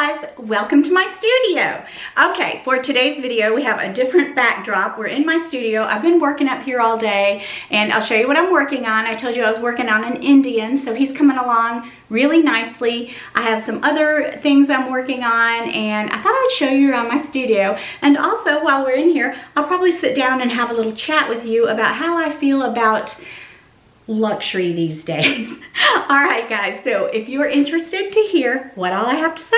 guys, welcome to my studio. Okay, for today's video we have a different backdrop. We're in my studio. I've been working up here all day and I'll show you what I'm working on. I told you I was working on an Indian, so he's coming along really nicely. I have some other things I'm working on and I thought I'd show you around my studio. And also while we're in here, I'll probably sit down and have a little chat with you about how I feel about luxury these days. All right guys, so if you're interested to hear what all I have to say,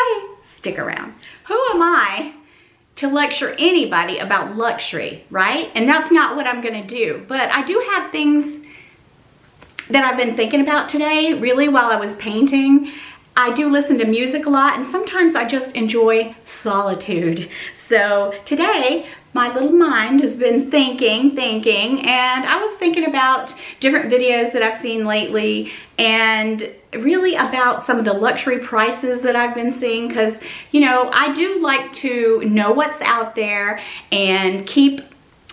stick around. Who am I to lecture anybody about luxury, right? And that's not what I'm gonna do, but I do have things that I've been thinking about today, really while I was painting. I do listen to music a lot and sometimes I just enjoy solitude. So today, my little mind has been thinking, and I was thinking about different videos that I've seen lately and really about some of the luxury prices that I've been seeing, because, you know, I do like to know what's out there and keep,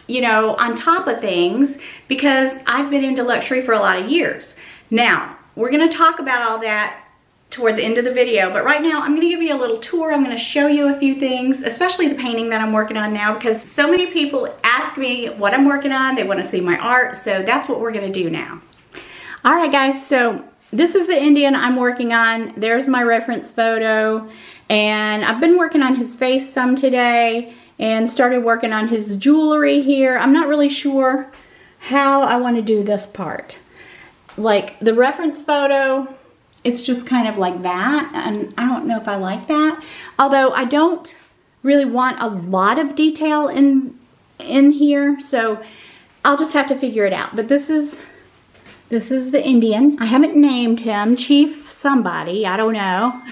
you know, on top of things because I've been into luxury for a lot of years. Now, we're going to talk about all that toward the end of the video, but right now I'm going to give you a little tour. I'm going to show you a few things, especially the painting that I'm working on now, because so many people ask me what I'm working on. They want to see my art, so that's what we're going to do now. All right guys, so this is the Indian I'm working on. There's my reference photo, and I've been working on his face some today and started working on his jewelry here. I'm not really sure how I want to do this part. Like the reference photo, it's just kind of like that, and I don't know if I like that. Although I don't really want a lot of detail in here, so I'll just have to figure it out. But this is the Indian. I haven't named him, Chief somebody, I don't know.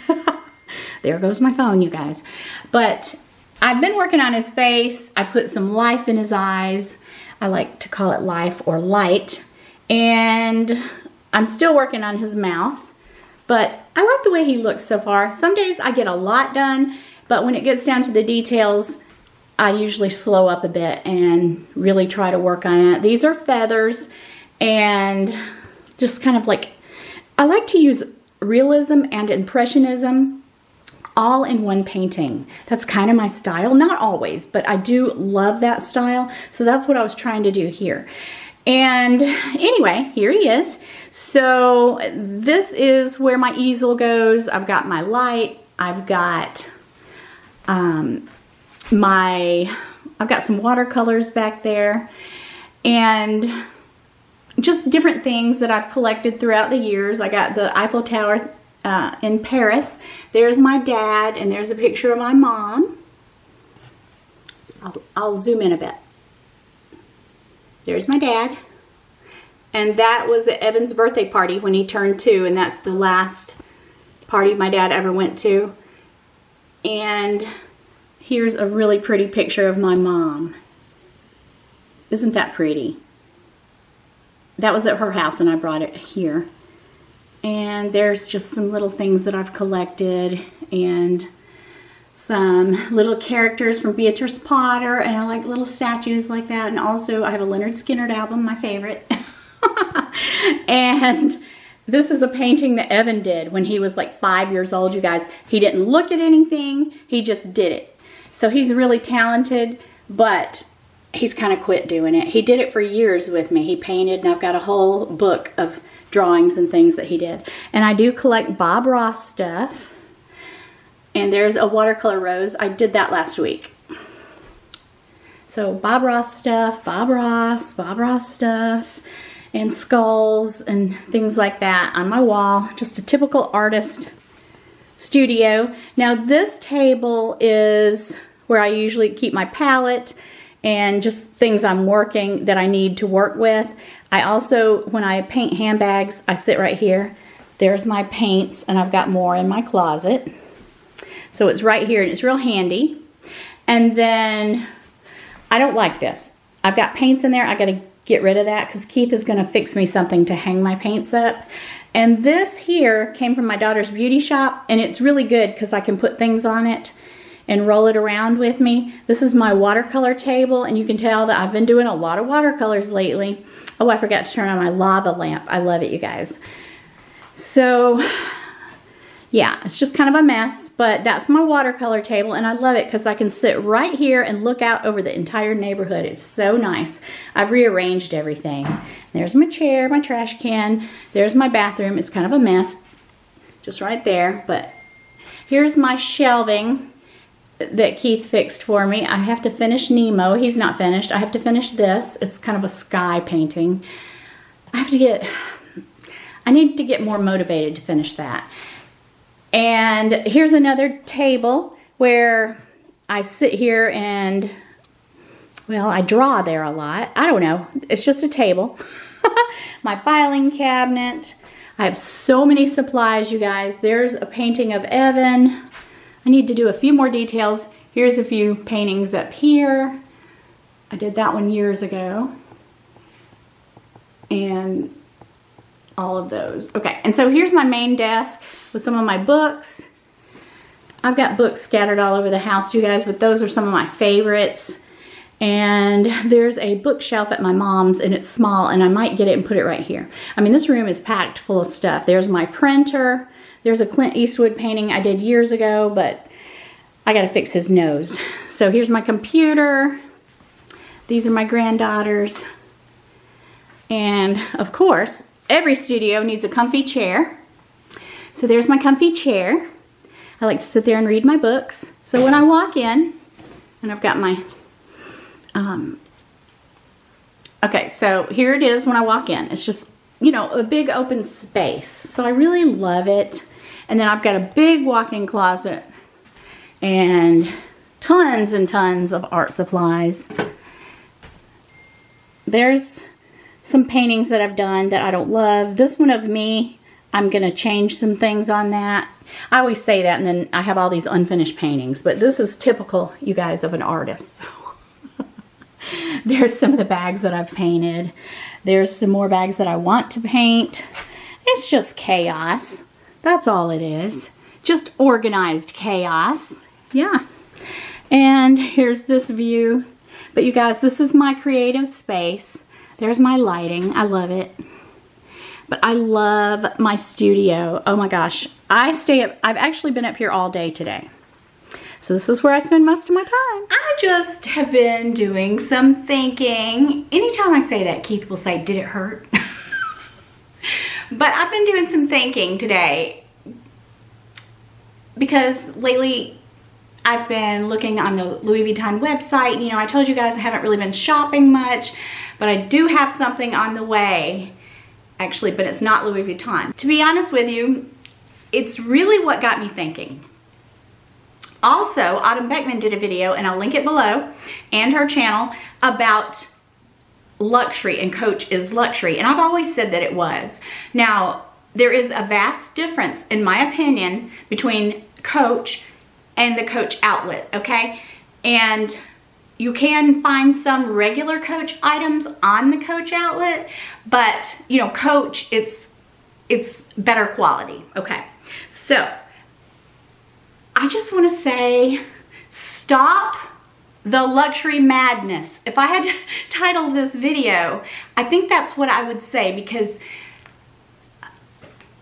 There goes my phone, you guys. But I've been working on his face. I put some life in his eyes. I like to call it life or light. And I'm still working on his mouth. But I like the way he looks so far. Some days I get a lot done, but when it gets down to the details, I usually slow up a bit and really try to work on it. These are feathers, and just kind of like, I like to use realism and impressionism all in one painting. That's kind of my style. Not always, but I do love that style. So that's what I was trying to do here. And anyway, here he is. So this is where my easel goes. I've got my light. I've got I've got some watercolors back there, and just different things that I've collected throughout the years. I got the Eiffel Tower in Paris. There's my dad, and there's a picture of my mom. I'll zoom in a bit. There's my dad, and that was at Evan's birthday party when he turned 2, and that's the last party my dad ever went to. And here's a really pretty picture of my mom. Isn't that pretty? That was at her house and I brought it here. And there's just some little things that I've collected and some little characters from Beatrice Potter, and I like little statues like that. And also I have a Leonard Skinner album, my favorite. And this is a painting that Evan did when he was like 5 years old, you guys. He didn't look at anything, he just did it. So he's really talented, but he's kind of quit doing it. He did it for years with me. He painted, and I've got a whole book of drawings and things that he did. And I do collect Bob Ross stuff. And there's a watercolor rose. I did that last week. So Bob Ross stuff, Bob Ross stuff, and skulls and things like that on my wall. Just a typical artist studio. Now this table is where I usually keep my palette and just things I'm working that I need to work with. I also, when I paint handbags, I sit right here. There's my paints, and I've got more in my closet. So it's right here, and it's real handy. And then, I don't like this. I've got paints in there. I got to get rid of that because Keith is going to fix me something to hang my paints up. And this here came from my daughter's beauty shop, and it's really good because I can put things on it and roll it around with me. This is my watercolor table, and you can tell that I've been doing a lot of watercolors lately. Oh, I forgot to turn on my lava lamp. I love it, you guys. So yeah, it's just kind of a mess, but that's my watercolor table, and I love it because I can sit right here and look out over the entire neighborhood. It's so nice. I've rearranged everything. There's my chair, my trash can. There's my bathroom. It's kind of a mess, just right there, but here's my shelving that Keith fixed for me. I have to finish Nemo. He's not finished. I have to finish this. It's kind of a sky painting. I need to get more motivated to finish that. And here's another table where I sit here and, well, I draw there a lot. I don't know. It's just a table. My filing cabinet. I have so many supplies, you guys. There's a painting of Evan. I need to do a few more details. Here's a few paintings up here. I did that one years ago. And all of those. Okay, and so here's my main desk with some of my books. I've got books scattered all over the house, you guys, but those are some of my favorites. And there's a bookshelf at my mom's, and it's small, and I might get it and put it right here. I mean, this room is packed full of stuff. There's my printer. There's a Clint Eastwood painting I did years ago, but I gotta fix his nose. So here's my computer. These are my granddaughters. And of course, every studio needs a comfy chair. So there's my comfy chair. I like to sit there and read my books. So when I walk in, and I've got my, okay, so here it is when I walk in. It's just, you know, a big open space. So I really love it. And then I've got a big walk-in closet and tons and tons of art supplies. There's some paintings that I've done that I don't love. This one of me, I'm gonna change some things on that. I always say that, and then I have all these unfinished paintings, but this is typical, you guys, of an artist. So there's some of the bags that I've painted. There's some more bags that I want to paint. It's just chaos. That's all it is. Just organized chaos. Yeah. And here's this view. But you guys, this is my creative space. There's my lighting. I love it. But I love my studio. Oh my gosh. I've actually been up here all day today. So this is where I spend most of my time. I just have been doing some thinking. Anytime I say that, Keith will say, "Did it hurt?" But I've been doing some thinking today because lately I've been looking on the Louis Vuitton website. You know, I told you guys I haven't really been shopping much, but I do have something on the way, actually, but it's not Louis Vuitton. To be honest with you, it's really what got me thinking. Also, Autumn Beckman did a video, and I'll link it below, and her channel, about luxury, and Coach is luxury, and I've always said that it was. Now, there is a vast difference, in my opinion, between Coach and the Coach outlet, okay? And you can find some regular Coach items on the Coach outlet, but, you know, Coach, it's better quality, okay? So, I just want to say, stop the luxury madness. If I had to title this video, I think that's what I would say, because,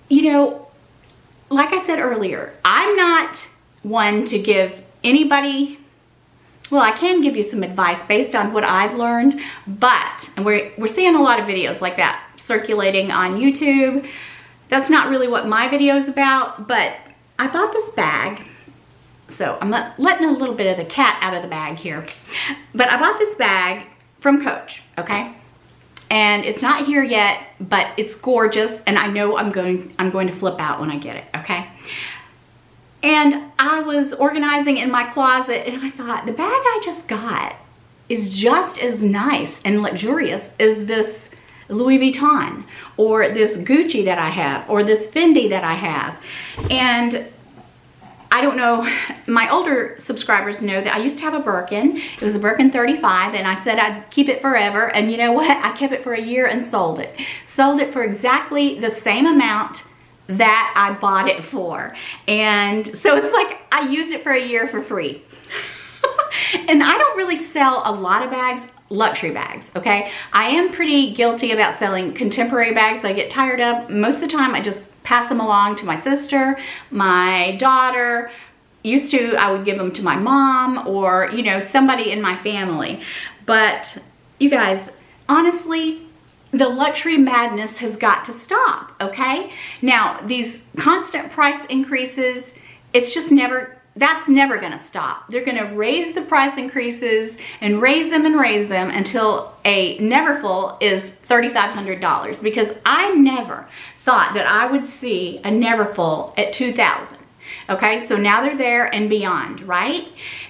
you know, like I said earlier, I'm not one to give anybody, well, I can give you some advice based on what I've learned, but, and we're seeing a lot of videos like that circulating on YouTube. That's not really what my video is about, but I bought this bag. So I'm letting a little bit of the cat out of the bag here. But I bought this bag from Coach, okay? And it's not here yet, but it's gorgeous, and I know I'm going to flip out when I get it, okay? And I was organizing in my closet, and I thought, the bag I just got is just as nice and luxurious as this Louis Vuitton, or this Gucci that I have, or this Fendi that I have. And I don't know, my older subscribers know that I used to have a Birkin. It was a Birkin 35, and I said I'd keep it forever, and you know what? I kept it for a year and sold it. Sold it for exactly the same amount that I bought it for. And so it's like I used it for a year for free. And I don't really sell a lot of bags, luxury bags, okay? I am pretty guilty about selling contemporary bags that I get tired of. Most of the time I just pass them along to my sister, my daughter. Used to, I would give them to my mom or, you know, somebody in my family. But you guys, honestly, the luxury madness has got to stop, okay? Now, these constant price increases, it's just never, that's never gonna stop. They're gonna raise the price increases and raise them until a Neverfull is $3,500, because I never thought that I would see a Neverfull at $2,000. Okay, so now they're there and beyond, right?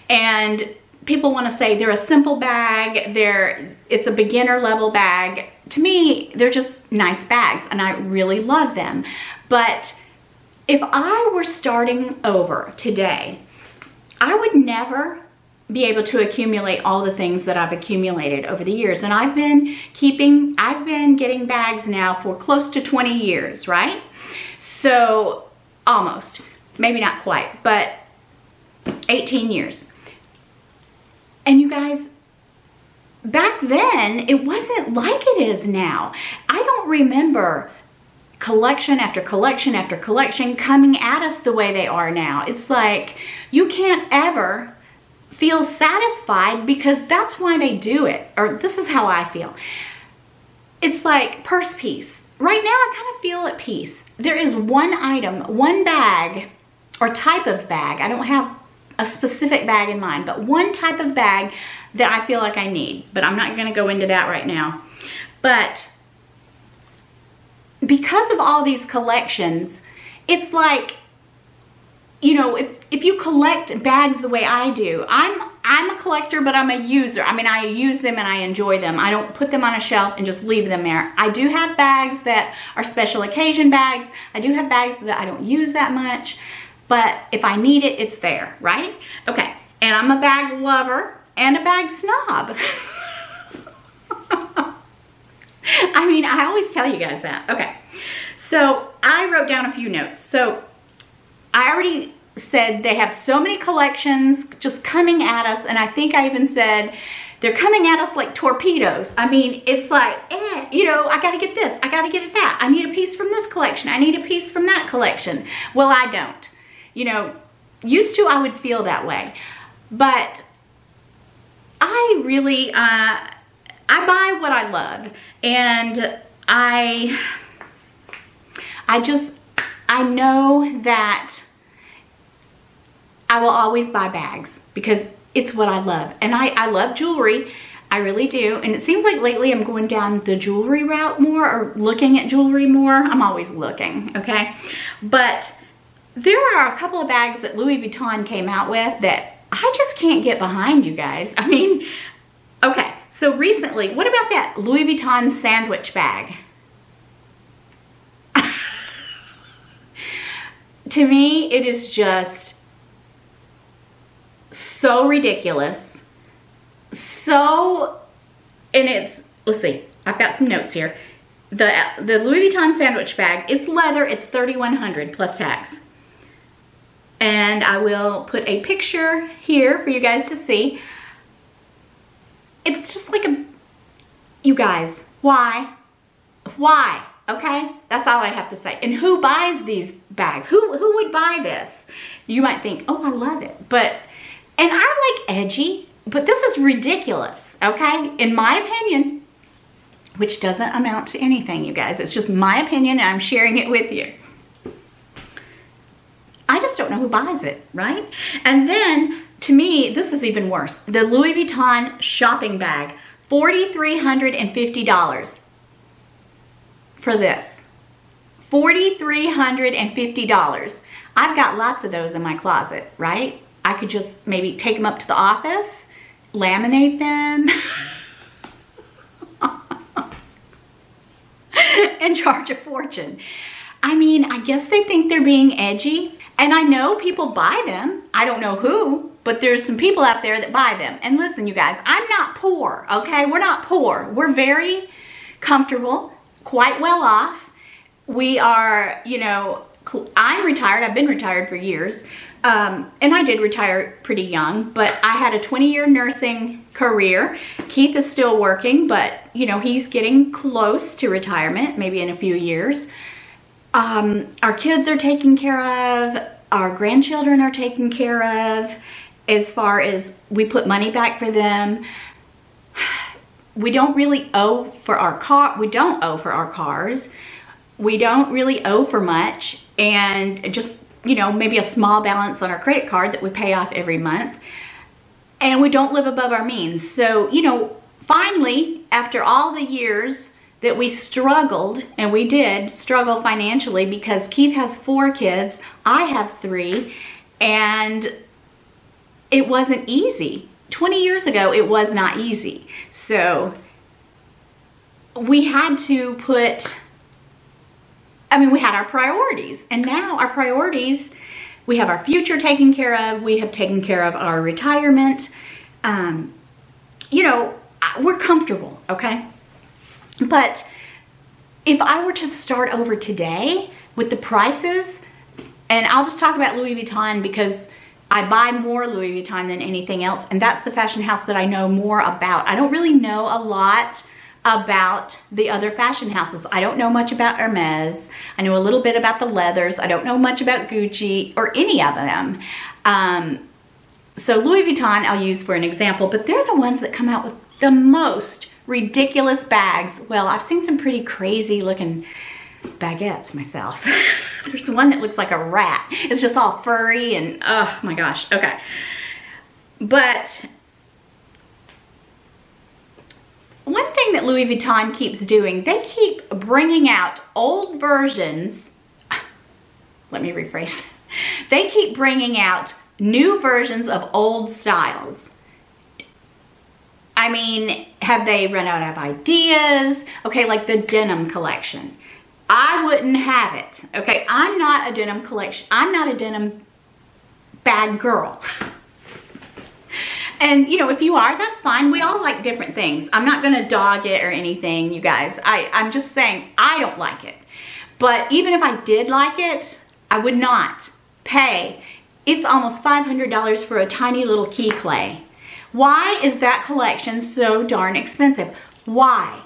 And people want to say they're a simple bag, it's a beginner level bag. To me, they're just nice bags and I really love them. But if I were starting over today, I would never be able to accumulate all the things that I've accumulated over the years. And I've been getting bags now for close to 20 years, right? So almost. Maybe not quite, but 18 years. And you guys, back then, it wasn't like it is now. I don't remember collection after collection after collection coming at us the way they are now. It's like you can't ever feel satisfied, because that's why they do it. Or this is how I feel. It's like purse piece. Right now, I kind of feel at peace. There is one item, one bag, or type of bag. I don't have a specific bag in mind, but one type of bag that I feel like I need. But I'm not gonna go into that right now. But because of all these collections, it's like, you know, if you collect bags the way I do, I'm a collector, but I'm a user. I mean, I use them and I enjoy them. I don't put them on a shelf and just leave them there. I do have bags that are special occasion bags. I do have bags that I don't use that much. But if I need it, it's there, right? Okay, and I'm a bag lover and a bag snob. I mean, I always tell you guys that. Okay, so I wrote down a few notes. So I already said they have so many collections just coming at us, and I think I even said they're coming at us like torpedoes. I mean, it's like, you know, I gotta get this, I gotta get that. I need a piece from this collection, I need a piece from that collection. Well, I don't. You know, used to I would feel that way, but I really, I buy what I love, and I know that I will always buy bags because it's what I love, and I love jewelry. I really do, and it seems like lately I'm going down the jewelry route more, or looking at jewelry more. I'm always looking, okay, but there are a couple of bags that Louis Vuitton came out with that I just can't get behind, you guys. I mean, okay, so recently, what about that Louis Vuitton sandwich bag? To me, it is just so ridiculous. So, and it's, let's see, I've got some notes here. The Louis Vuitton sandwich bag, it's leather, it's $3,100 plus tax. And I will put a picture here for you guys to see. It's just like a, you guys, why? Why? Okay, that's all I have to say. And who buys these bags? Who would buy this? You might think, oh, I love it. But, and I like edgy, but this is ridiculous, okay? In my opinion, which doesn't amount to anything, you guys. It's just my opinion, and I'm sharing it with you. I just don't know who buys it, right? And then, to me, this is even worse. The Louis Vuitton shopping bag, $4,350 for this. $4,350. I've got lots of those in my closet, right? I could just maybe take them up to the office, laminate them, and charge a fortune. I mean, I guess they think they're being edgy. And I know people buy them. I don't know who, but there's some people out there that buy them. And listen, you guys, I'm not poor, okay? We're not poor. We're very comfortable, quite well off. We are, you know, I'm retired. I've been retired for years. And I did retire pretty young, but I had a 20-year nursing career. Keith is still working, but, you know, he's getting close to retirement, maybe in a few years. Our kids are taken care of. Our grandchildren are taken care of. As far as we put money back for them. We don't really owe for our car. We don't owe for our cars. We don't really owe for much. And just, you know, maybe a small balance on our credit card that we pay off every month. And we don't live above our means. So, you know, finally, after all the years that we struggled, and we did struggle financially because Keith has 4 kids, I have 3, and it wasn't easy. 20 years ago, it was not easy. So we had to put, we had our priorities, and now our priorities, we have our future taken care of. We have taken care of our retirement. You know, we're comfortable, okay? But if I were to start over today with the prices, and I'll just talk about Louis Vuitton because I buy more Louis Vuitton than anything else, and that's the fashion house that I know more about. I don't really know a lot about the other fashion houses. I don't know much about Hermes. I know a little bit about the leathers. I don't know much about Gucci or any of them. So Louis Vuitton I'll use for an example, but they're the ones that come out with the most ridiculous bags. Well, I've seen some pretty crazy looking baguettes myself. There's one that looks like a rat. It's just all furry and oh my gosh. Okay. But one thing that Louis Vuitton keeps doing, they keep bringing out old versions. Let me rephrase that. They keep bringing out new versions of old styles. I mean, have they run out of ideas? Okay, like the denim collection. I wouldn't have it. Okay, I'm not a denim collection. I'm not a denim bag girl. And you know, if you are, that's fine. We all like different things. I'm not gonna dog it or anything, you guys. I'm just saying I don't like it. But even if I did like it, I would not pay. It's almost $500 for a tiny little key clay. Why is that collection so darn expensive? Why?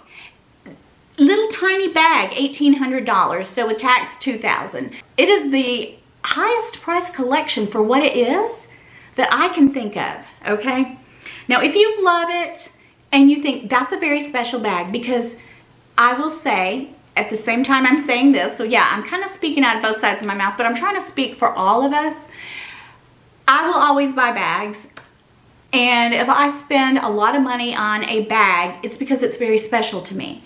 Little tiny bag, $1,800, so with tax, $2,000. It is the highest price collection for what it is that I can think of, okay? Now, if you love it and you think that's a very special bag, because I will say, at the same time I'm saying this, so yeah, I'm kind of speaking out of both sides of my mouth, but I'm trying to speak for all of us. I will always buy bags. And if I spend a lot of money on a bag, it's because it's very special to me.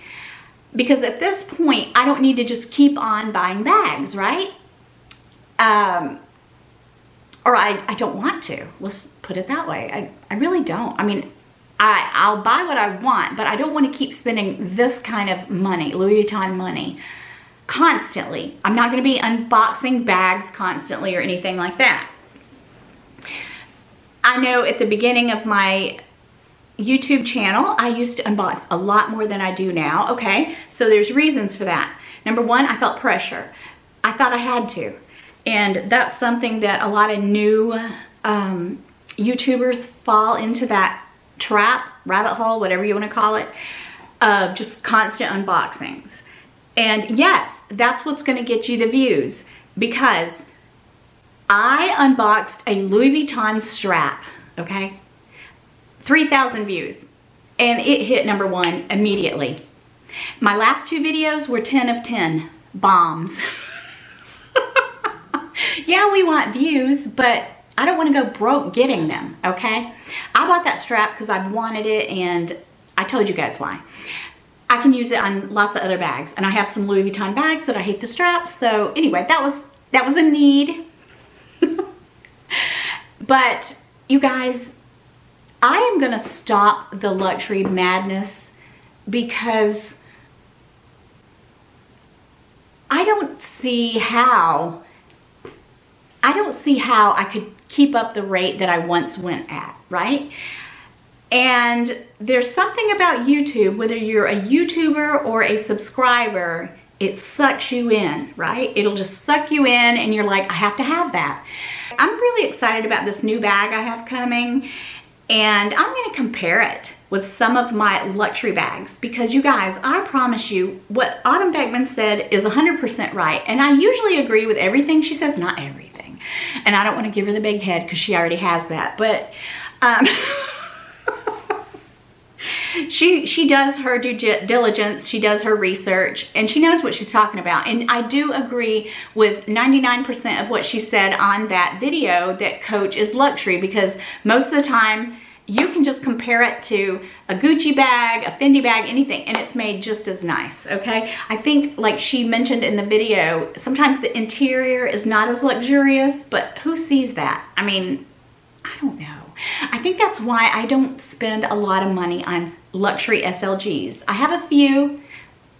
Because at this point, I don't need to just keep on buying bags, right? Or I don't want to. Let's put it that way. I really don't. I mean, I'll buy what I want, but I don't want to keep spending this kind of money, Louis Vuitton money, constantly. I'm not going to be unboxing bags constantly or anything like that. I know at the beginning of my YouTube channel, I used to unbox a lot more than I do now, okay? So there's reasons for that. Number one, I felt pressure. I thought I had to. And that's something that a lot of new YouTubers fall into, that trap, rabbit hole, whatever you want to call it, of just constant unboxings. And yes, that's what's going to get you the views, because I unboxed a Louis Vuitton strap, okay? 3,000 views, and it hit #1 immediately. My last 2 videos were 10 of 10 bombs. Yeah, we want views, but I don't want to go broke getting them, okay? I bought that strap because I've wanted it, and I told you guys why. I can use it on lots of other bags, and I have some Louis Vuitton bags that I hate the straps. So anyway, that was a need. But you guys, I am gonna stop the luxury madness because I don't see how I could keep up the rate that I once went at, right? And there's something about YouTube, whether you're a YouTuber or a subscriber, it sucks you in, right? It'll just suck you in and you're like, I have to have that. I'm really excited about this new bag I have coming, and I'm gonna compare it with some of my luxury bags, because you guys, I promise you, what Autumn Beckman said is 100% right. And I usually agree with everything she says, not everything. And I don't want to give her the big head because she already has that. But she does her due diligence, she does her research, and she knows what she's talking about. And I do agree with 99% of what she said on that video, that Coach is luxury, because most of the time you can just compare it to a Gucci bag, a Fendi bag, anything, and it's made just as nice, okay? I think, like she mentioned in the video, sometimes the interior is not as luxurious, but who sees that? I mean, I don't know. I think that's why I don't spend a lot of money on luxury SLGs. I have a few,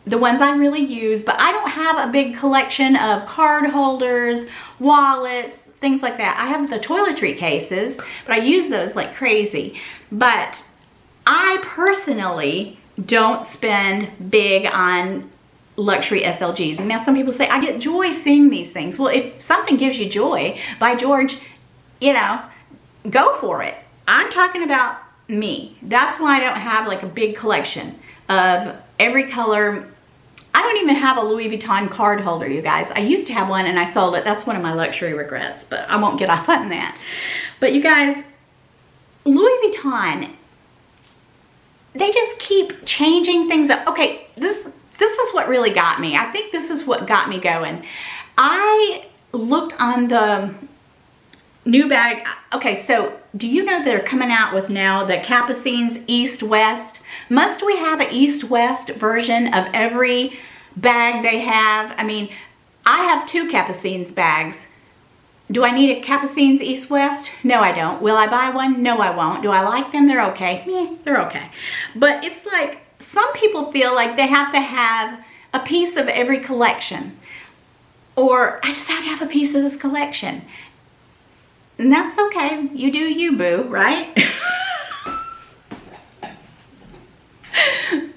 the ones I really use, but I don't have a big collection of card holders, wallets, things like that. I have the toiletry cases, but I use those like crazy. But I personally don't spend big on luxury SLGs. Now some people say, I get joy seeing these things. Well, if something gives you joy, by George, you know, go for it. I'm talking about me. That's why I don't have like a big collection of every color. I don't even have a Louis Vuitton card holder, you guys. I used to have one and I sold it. That's one of my luxury regrets, but I won't get off on that. But you guys, Louis Vuitton, they just keep changing things up. Okay, this is what really got me. I think this is what got me going. I looked on the new bag. Okay, so do you know they're coming out with now the Capucines East-West? Must we have an East-West version of every bag they have? I mean, I have 2 Capucines bags. Do I need a Capucines East-West? No, I don't. Will I buy one? No, I won't. Do I like them? They're okay. Yeah, they're okay. But it's like, some people feel like they have to have a piece of every collection. Or, I just have to have a piece of this collection. And that's okay. You do you, boo, right?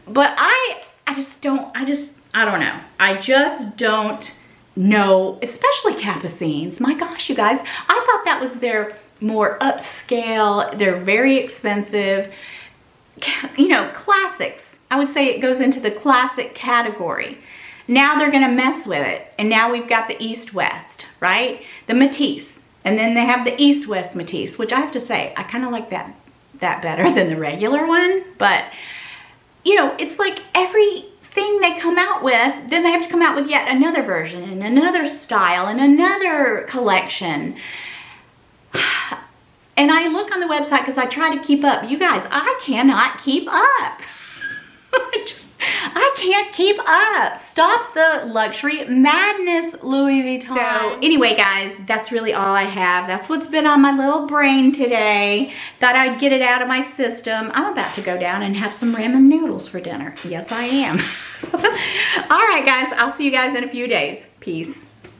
But I don't know. I just don't know, especially Capucines. My gosh, you guys, I thought that was their more upscale, they're very expensive, you know, classics. I would say it goes into the classic category. Now they're gonna mess with it. And now we've got the East-West, right? The Matisse. And then they have the East-West Matisse, which I have to say, I kind of like that better than the regular one. But, you know, it's like everything they come out with, then they have to come out with yet another version and another style and another collection. And I look on the website because I try to keep up. You guys, I cannot keep up. I can't keep up. Stop the luxury madness, Louis Vuitton. So anyway, guys, that's really all I have. That's what's been on my little brain today. Thought I'd get it out of my system. I'm about to go down and have some ramen noodles for dinner. Yes, I am. All right, guys, I'll see you guys in a few days. Peace.